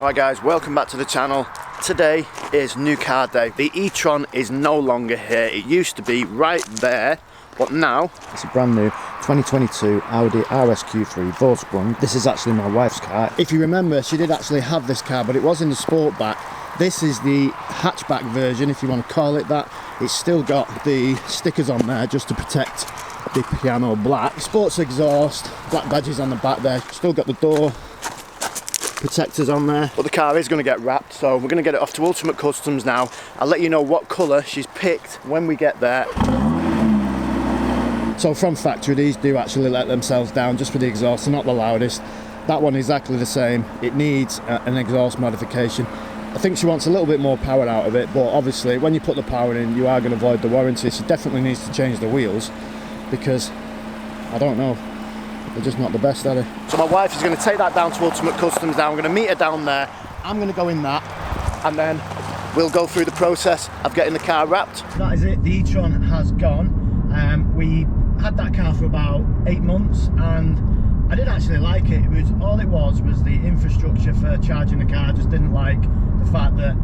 Hi guys, welcome back to the channel. Today is new car day. The E-tron is no longer here. It used to be right there, but now it's a brand new 2022 Audi RSQ3 4-sprung. This is actually my wife's car. If you remember, she did actually have this car, but it was in the Sportback. This is the hatchback version, if you want to call it that. It's still got the stickers on there just to protect the piano black. Sports exhaust, black badges on the back there. Still got the door protectors on there, but the car is going to get wrapped, so we're going to get it off to Ultimate Customs now. I'll let you know what colour she's picked when we get there. So from factory, these do actually let themselves down just for the exhaust. They're not the loudest. That one is exactly the same. It needs an exhaust modification. I think she wants a little bit more power out of it, but obviously when you put the power in, you are going to avoid the warranty. She definitely needs to change the wheels because I don't know, they're just not the best, are they? So my wife is going to take that down to Ultimate Customs now. I'm going to meet her down there. I'm going to go in that, and then we'll go through the process of getting the car wrapped. That is it. The E-tron has gone. We had that car for about 8 months, and I did actually like it. All it was the infrastructure for charging the car. I just didn't like the fact that,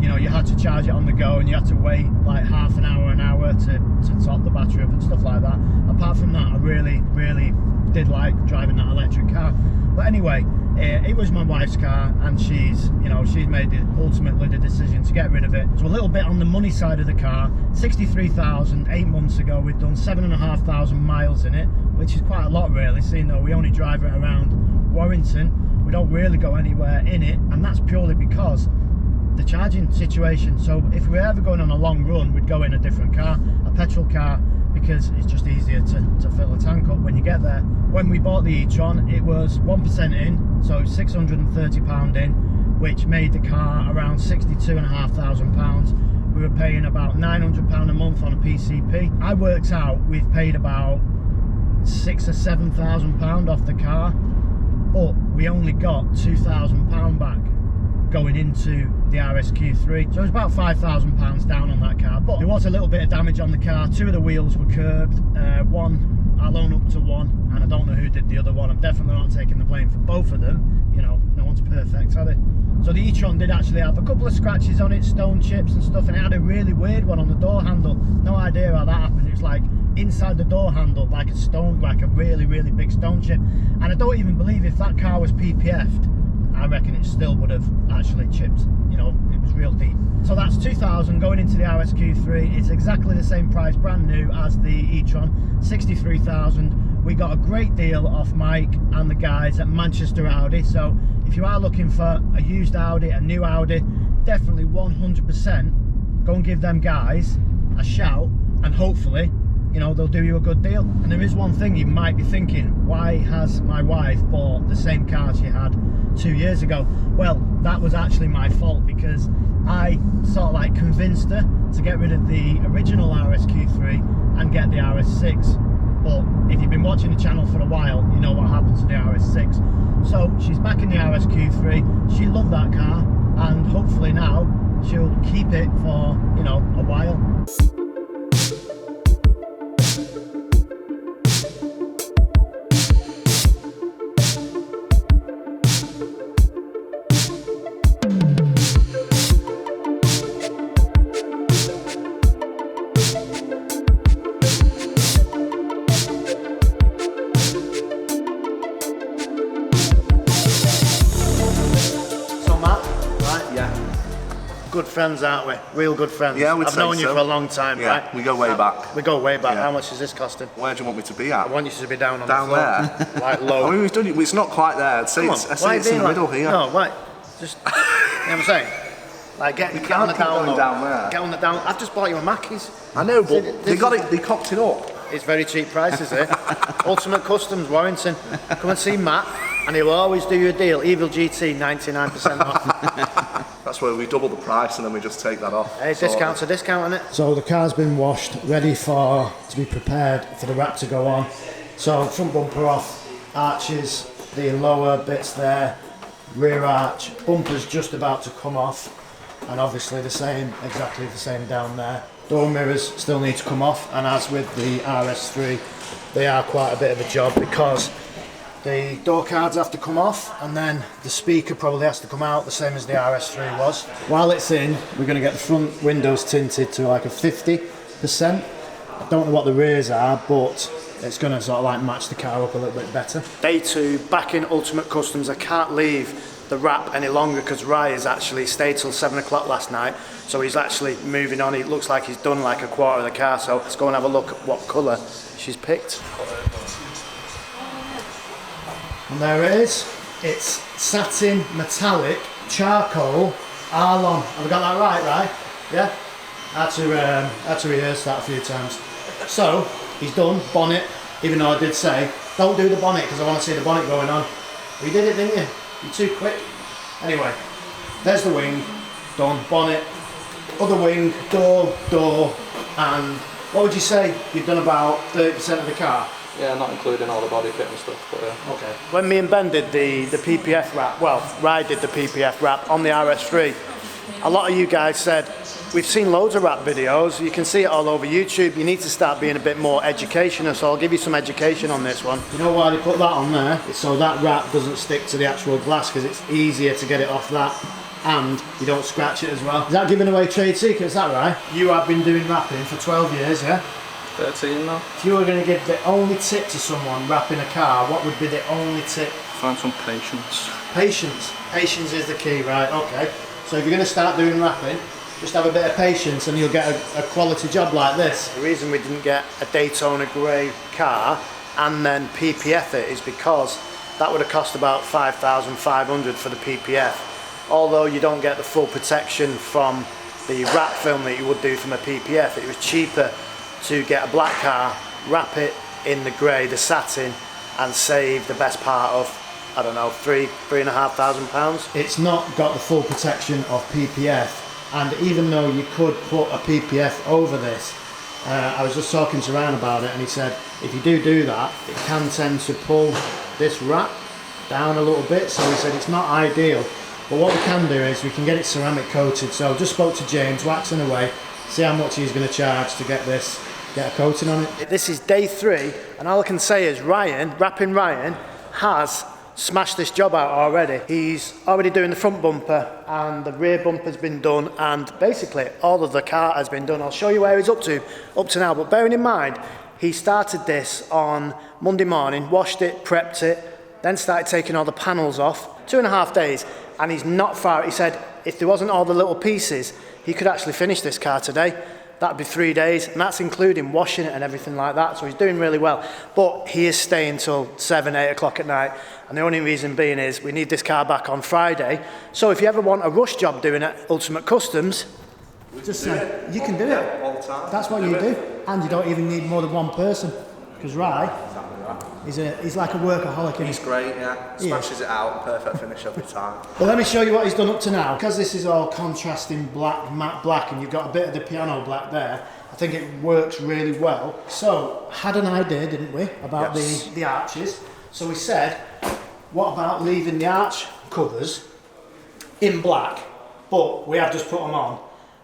you know, you had to charge it on the go and you had to wait like half an hour to top the battery up and stuff like that. Apart from that, I really did like driving that electric car. But anyway, it was my wife's car, and she's made ultimately the decision to get rid of it. So a little bit on the money side of the car, 63,000 8 months ago. We've done 7,500 miles in it, which is quite a lot really, seeing though we only drive it around Warrington. We don't really go anywhere in it, and that's purely because the charging situation. So if we were ever going on a long run, we'd go in a different car, a petrol car, because it's just easier to fill the tank up when you get there. When we bought the E-tron, it was 1% in, so £630 in, which made the car around £62,500. We were paying about £900 a month on a PCP. I worked out we've paid about £6,000 or £7,000 off the car, but we only got £2,000 back going into the RSQ3, so it was about £5,000 down on that car. But there was a little bit of damage on the car. 2 of the wheels were curbed. One, I'll own up to one, and I don't know who did the other one. I'm definitely not taking the blame for both of them. You know, no one's perfect, are they? So the E-tron did actually have a couple of scratches on it, stone chips and stuff, and it had a really weird one on the door handle. No idea how that happened. It was like inside the door handle, like a stone, like a really big stone chip. And I don't even believe if that car was PPF'd, I reckon it still would have actually chipped. You know, it was real deep. So that's 2,000 going into the RSQ3. It's exactly the same price, brand new, as the E-tron, 63,000. We got a great deal off Mike and the guys at Manchester Audi. So if you are looking for a used Audi, a new Audi, definitely 100% go and give them guys a shout, and hopefully, you know, they'll do you a good deal. And there is one thing you might be thinking, why has my wife bought the same car she had 2 years ago? Well, that was actually my fault, because I sort of like convinced her to get rid of the original RSQ3 and get the RS6. But if you've been watching the channel for a while, you know what happened to the RS6. So she's back in the RSQ3. She loved that car, and hopefully now she'll keep it for, you know, a while. Good friends, aren't we? Real good friends. Yeah, I've known you for a long time, yeah, right? We go way back. We go way back. Yeah. How much is this costing? Where do you want me to be at? I want you to be down on down the floor. there. Like low. I mean, we've done it. It's not quite there. I'd say it's in the middle here. No, right. Just, you know what I'm saying? Like get on the down low. Down there. Get on the down. I've just bought you a Mackey's. I know, but they got it. They cocked it up. It's very cheap prices here. Ultimate Customs, Warrington. Come and see Matt, and he'll always do you a deal. Evil GT, 99% off. That's where we double the price and then we just take that off. Hey, discount's a discount, isn't it? So the car's been washed, ready to be prepared for the wrap to go on. So front bumper off, arches, the lower bits there, rear arch, bumper's just about to come off, and obviously exactly the same down there. Door mirrors still need to come off, and as with the RS3, they are quite a bit of a job because The door cards have to come off, and then the speaker probably has to come out, the same as the RS3 was. While it's in, we're going to get the front windows tinted to like a 50%. I don't know what the rears are, but it's going to sort of like match the car up a little bit better. Day 2, back in Ultimate Customs. I can't leave the wrap any longer because Ryan's actually stayed till 7 o'clock last night, so he's actually moving on. It looks like he's done like a quarter of the car, so let's go and have a look at what colour she's picked. And there it is. It's satin metallic charcoal Arlon. Have I got that right? Yeah? I had to rehearse that a few times. So he's done bonnet, even though I did say don't do the bonnet because I want to see the bonnet going on. We did it, didn't you? You're too quick. Anyway, there's the wing, done. Bonnet, other wing, door, and what would you say you've done about 30% of the car? Yeah, not including all the body kit and stuff, but yeah. Okay. When me and Ben did the PPF wrap, well, Rye did the PPF wrap on the RS3, a lot of you guys said, we've seen loads of wrap videos, you can see it all over YouTube, you need to start being a bit more educational, so I'll give you some education on this one. You know why they put that on there? It's so that wrap doesn't stick to the actual glass, because it's easier to get it off that, and you don't scratch it as well. Is that giving away trade secrets, is that right? You have been doing wrapping for 12 years, yeah? 13 now. If you were going to give the only tip to someone wrapping a car, what would be the only tip? Find some patience. Patience. Patience is the key, right? Okay. So if you're going to start doing wrapping, just have a bit of patience and you'll get a quality job like this. The reason we didn't get a Daytona grey car and then PPF it is because that would have cost about $5,500 for the PPF. Although you don't get the full protection from the wrap film that you would do from a PPF, it was cheaper to get a black car, wrap it in the grey, the satin, and save the best part of, I don't know, £3,500. It's not got the full protection of PPF, and even though you could put a PPF over this, I was just talking to Ryan about it, and he said if you do that, it can tend to pull this wrap down a little bit, so he said it's not ideal. But what we can do is we can get it ceramic coated. So just spoke to James, waxing away, see how much he's going to charge to get a coating on it. This is day 3, and all I can say is Rapping Ryan has smashed this job out already. He's already doing the front bumper, and the rear bumper's been done, and basically all of the car has been done. I'll show you where he's up to now, but bearing in mind, he started this on Monday morning, washed it, prepped it, then started taking all the panels off, 2.5 days, and he's not far. He said if there wasn't all the little pieces, he could actually finish this car today. That'd be 3 days, and that's including washing it and everything like that, so he's doing really well. But he is staying till 7, 8 o'clock at night, and the only reason being is we need this car back on Friday. So if you ever want a rush job doing at Ultimate Customs, just say, you can do it. All the time. That's what you do, and you don't even need more than one person, because he's like a workaholic. He's great, yeah. Smashes it out, perfect finish every time. Well, let me show you what he's done up to now. Because this is all contrasting black, matte black, and you've got a bit of the piano black there, I think it works really well. So, had an idea, didn't we, about the arches. So we said, what about leaving the arch covers in black, but we have just put them on.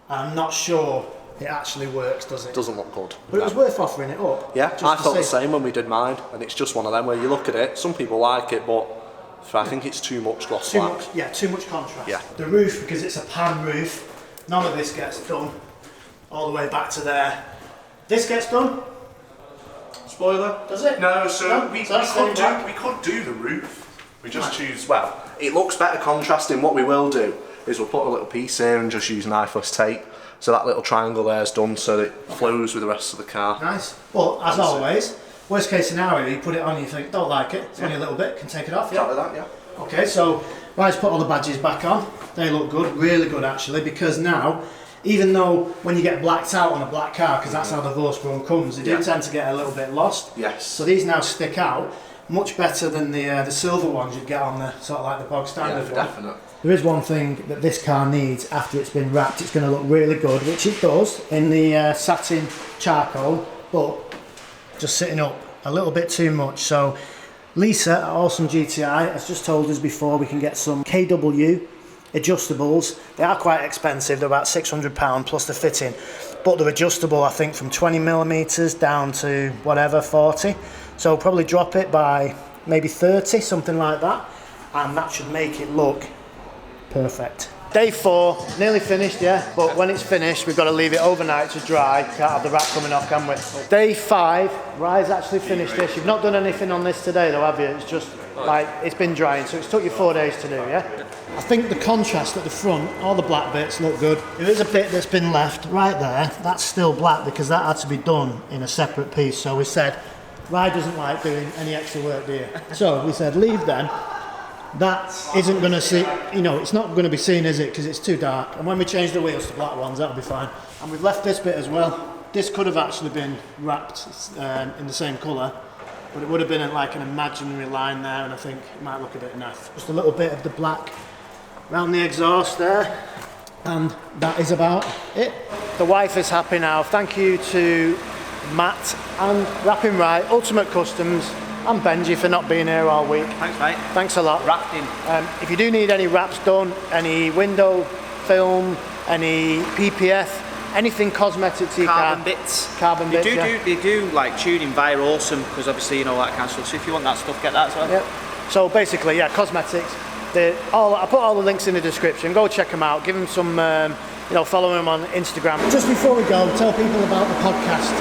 I'm not sure it actually works, does it? Doesn't look good. But it was worth offering it up. Yeah, I felt the same when we did mine, and it's just one of them where you look at it, some people like it, but I think it's too much gloss black. Too much contrast. Yeah. The roof, because it's a pan roof, none of this gets done all the way back to there. This gets done. Spoiler? Does it? No, so we could do the roof. We just choose, well, it looks better contrasting. What we will do is we'll put a little piece here and just use knifeless tape. So that little triangle there is done so that it flows with the rest of the car. Nice. Well, as always, worst case scenario, you put it on and you think, don't like it, it's only a little bit, can take it off. Exactly that, yeah. Okay, so let's put all the badges back on. They look good, really good actually, because now, even though when you get blacked out on a black car, because that's how the Vorse Chrome comes, they do tend to get a little bit lost. Yes. So these now stick out, much better than the silver ones you'd get on the sort of like the bog standard one. Definitely. There is one thing that this car needs after it's been wrapped. It's going to look really good, which it does in the satin charcoal, but just sitting up a little bit too much. So Lisa at Awesome GTI has just told us before we can get some KW adjustables. They are quite expensive, they're about £600 plus the fitting, but they're adjustable, I think, from 20mm down to whatever, 40. So probably drop it by maybe 30, something like that, and that should make it look perfect. Day 4, nearly finished, yeah, but when it's finished, we've got to leave it overnight to dry. Can't have the wrap coming off, can we? Day 5, Rye's actually finished this. You've not done anything on this today though, have you? It's just like, it's been drying, so it's took you 4 days to do, yeah? I think the contrast at the front, all the black bits look good. There is a bit that's been left right there, that's still black because that had to be done in a separate piece. So we said, Rye doesn't like doing any extra work, do you? So we said, leave them. That isn't going to see, you know, it's not going to be seen, is it? Because it's too dark. And when we change the wheels to black ones, that'll be fine. And we've left this bit as well. This could have actually been wrapped in the same colour, but it would have been like an imaginary line there, and I think it might look a bit naff. Just a little bit of the black around the exhaust there, and that is about it. The wife is happy now. Thank you to Matt and Wrapping Right, Ultimate Customs, and Benji for not being here all week. Thanks, mate. Thanks a lot. Rafting. If you do need any wraps done, any window film, any PPF, anything cosmetic to your car. Carbon bits, They do like tuning via Awesome, because obviously you know that kind of stuff. So if you want that stuff, get that as well. Yep. So basically, yeah, cosmetics. I put all the links in the description. Go check them out. Give them some, you know, follow them on Instagram. Just before we go, tell people about the podcast.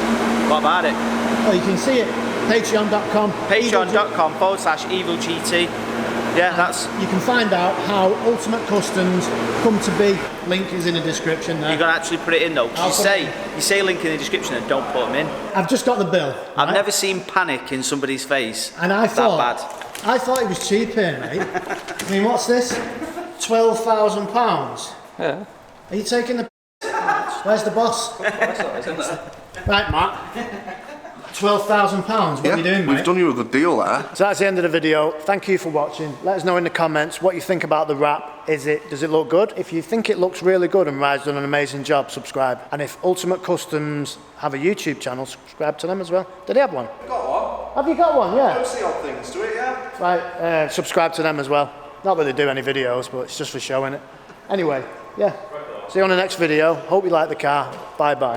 What about it? Oh, you can see it. Patreon.com. Patreon.com/EvilGT. Yeah, that's. You can find out how Ultimate Customs come to be. Link is in the description there. You're gonna actually put it in though. You say link in the description and don't put them in. I've just got the bill. I've never seen panic in somebody's face. And I thought that bad. I thought it was cheap here, mate. I mean, what's this? £12,000. Yeah. Are you taking the? Where's the boss? Right, Matt. £12,000. What are you doing, mate? We've done you a good deal there. So that's the end of the video. Thank you for watching. Let us know in the comments what you think about the wrap. Does it look good? If you think it looks really good and Rye's done an amazing job, subscribe. And if Ultimate Customs have a YouTube channel, subscribe to them as well. Do they have one? Got one. Have you got one? Yeah. Don't see odd things to it, yeah. Right, subscribe to them as well. Not that they do any videos, but it's just for showing it. Anyway, yeah. See you on the next video. Hope you like the car. Bye bye.